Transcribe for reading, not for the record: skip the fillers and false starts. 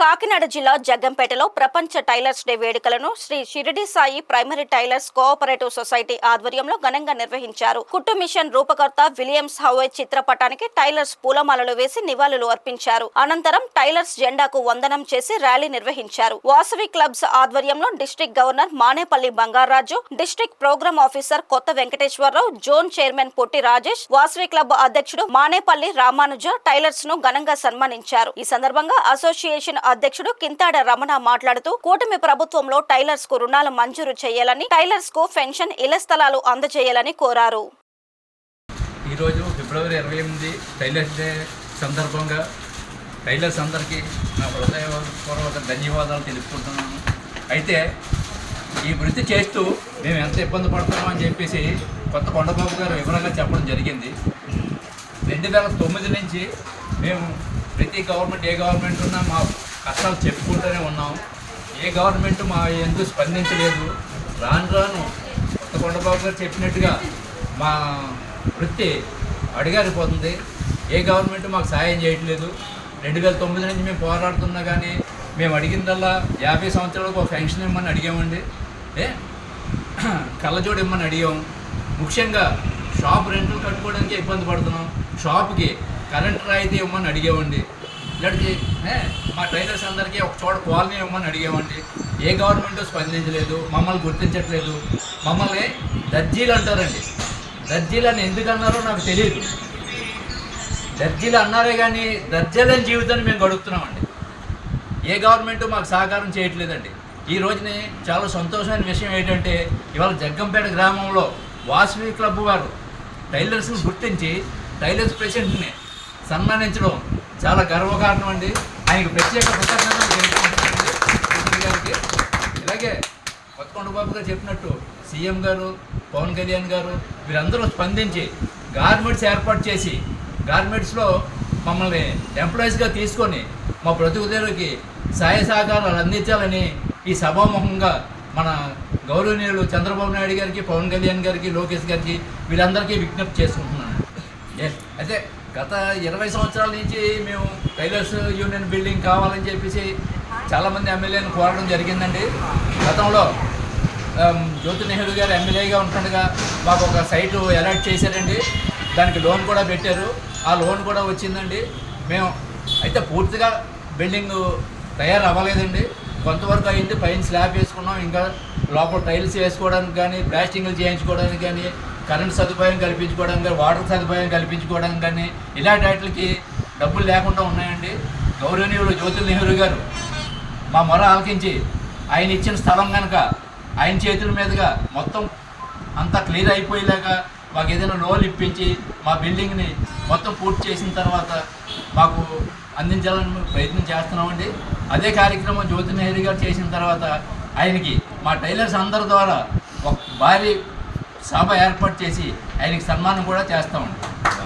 కాకినాడ జిల్లా జగ్గంపేటలో ప్రపంచ tailors day వేడుకలను Shri Shirdi Sai primary tailors cooperative society ఆధ్వర్యంలో ఘనంగా నిర్వహించారు. కుట్టు మిషన్ రూపకర్త విలియమ్స్ హౌవే చిత్రపటానికి టైలర్స్ పూలమాలలు వేసి నివాళులు అర్పించారు. అనంతరం టైలర్స్ జెండాకు వందనం చేసి ర్యాలీ నిర్వహించారు. వాసవి క్లబ్స్ ఆధ్వర్యంలో district governor Manepalli Bangaraju, district program officer Kotha Venkateswararao, zone chairman Potti Rajesh, Vasavi club అధ్యక్షుడు మానేపల్లి రామానుజ టైలర్స్ ను ఘనంగా సన్మానించారు. ఈ సందర్భంగా అసోసియేషన్ అధ్యక్షుడు కింతాడ రమణ మాట్లాడుతూ కూటమి ప్రభుత్వంలో టైలర్స్ కు రుణాలు మంజూరు చేయాలని, టైలర్స్ కు పెన్షన్, ఇళ్ల స్థలాలు అందజేయాలని కోరారు. ఈ రోజు ఫిబ్రవరి 28 టైలర్స్ డే సందర్భంగా టైలర్స్ అందరికీ నా హృదయపూర్వక ధన్యవాదాలు తెలుపుకుంటున్నాను. అయితే ఈ వృత్తి చేస్తూ మేము ఎంత ఇబ్బంది పడుతున్నామని చెప్పేసి కొత్త కొండబాబు గారు వివరంగా చెప్పడం జరిగింది. 2009 నుంచి మేము ప్రతి గవర్నమెంట్ ఏ గవర్నమెంట్ ఉన్నా మా కష్టాలు చెప్పుకుంటూనే ఉన్నాం. ఏ గవర్నమెంట్ మా ఎందుకు స్పందించలేదు. రాను రాను కొత్త కొండబాబు గారు చెప్పినట్టుగా మా వృత్తి అడిగారిపోతుంది. ఏ గవర్నమెంట్ మాకు సాయం చేయట్లేదు. 2009 నుంచి మేము పోరాడుతున్నా కానీ మేము అడిగిందల్లా 50 సంవత్సరాలకు ఒక పెన్షన్ ఇమ్మని అడిగామండి, కళ్ళజోడు ఇమ్మని అడిగాం. ముఖ్యంగా షాప్ రెంట్లు కట్టుకోవడానికి ఇబ్బంది పడుతున్నాం. షాప్కి కరెంట్ రాయితీ ఇవ్వమని అడిగామండి. ఇలాంటి మా టైలర్స్ అందరికీ ఒక చోట కాలనీ ఇవ్వమని అడిగామండి. ఏ గవర్నమెంట్ స్పందించలేదు, మమ్మల్ని గుర్తించట్లేదు. మమ్మల్ని దర్జీలు అంటారండి. దర్జీలు అని ఎందుకు అన్నారో నాకు తెలియదు. దర్జీలు అన్నారే కానీ దర్జీలేని జీవితాన్ని మేము గడుపుతున్నామండి. ఏ గవర్నమెంట్ మాకు సహకారం చేయట్లేదండి. ఈ రోజుని చాలా సంతోషమైన విషయం ఏంటంటే ఇవాళ జగ్గంపేట గ్రామంలో వాసవి క్లబ్ వారు టైలర్స్ని గుర్తించి టైలర్స్ ప్రెసిడెంట్ని సన్మానించడం చాలా గర్వకారణం అండి. ఆయనకు ప్రత్యేక కృతజ్ఞతలు తెలుపుకుంటున్నానండి గారికి. ఇలాగే కొత్తకొండబాబు గారు చెప్పినట్టు సీఎం గారు, పవన్ కళ్యాణ్ గారు వీరందరూ స్పందించి గార్మెంట్స్ ఏర్పాటు చేసి గార్మెంట్స్లో మమ్మల్ని ఎంప్లాయీస్గా తీసుకొని మా బ్రతుకుదేరుకి సహాయ సహకారాలు అందించాలని ఈ సభాముఖంగా మన గౌరవనీయులు చంద్రబాబు నాయుడు గారికి, పవన్ కళ్యాణ్ గారికి, లోకేష్ గారికి వీళ్ళందరికీ విజ్ఞప్తి చేసుకుంటున్నాను. అయితే గత 20 సంవత్సరాల నుంచి మేము టైలర్స్ యూనియన్ బిల్డింగ్ కావాలని చెప్పేసి చాలామంది ఎమ్మెల్యేని కోరడం జరిగిందండి. గతంలో జ్యోతి నెహ్రూ గారు ఎమ్మెల్యేగా ఉంటుండగా మాకు ఒక సైటు అలాట్ చేశారండి. దానికి లోన్ కూడా పెట్టారు. ఆ లోన్ కూడా వచ్చిందండి. మేము అయితే పూర్తిగా బిల్డింగ్ తయారు అవ్వలేదండి. కొంతవరకు అయింది. పైన స్లాబ్ వేసుకున్నాం. ఇంకా లోపల టైల్స్ వేసుకోవడానికి కానీ, ప్లాస్టింగ్లు చేయించుకోవడానికి కానీ, కరెంట్ సదుపాయం కల్పించుకోవడానికి కానీ, వాటర్ సదుపాయం కల్పించుకోవడానికి కానీ ఇలాంటి వాటికి డబ్బులు లేకుండా ఉన్నాయండి. గౌరవనీయులు జ్యోతి నెహ్రూ గారు మా మొర ఆలకించి ఆయన ఇచ్చిన స్థలం కనుక ఆయన చేతుల మీదుగా మొత్తం అంతా క్లియర్ అయిపోయేలాగా మాకు ఏదైనా లోన్ ఇప్పించి మా బిల్డింగ్ని మొత్తం పూర్తి చేసిన తర్వాత మాకు అందించాలని ప్రయత్నం చేస్తున్నామండి. అదే కార్యక్రమం జ్యోతి నెహ్రూ గారు చేసిన తర్వాత ఆయనకి మా టైలర్స్ అందరి ద్వారా ఒక భారీ సభ ఏర్పాటు చేసి ఆయనకి సన్మానం కూడా చేస్తామండి.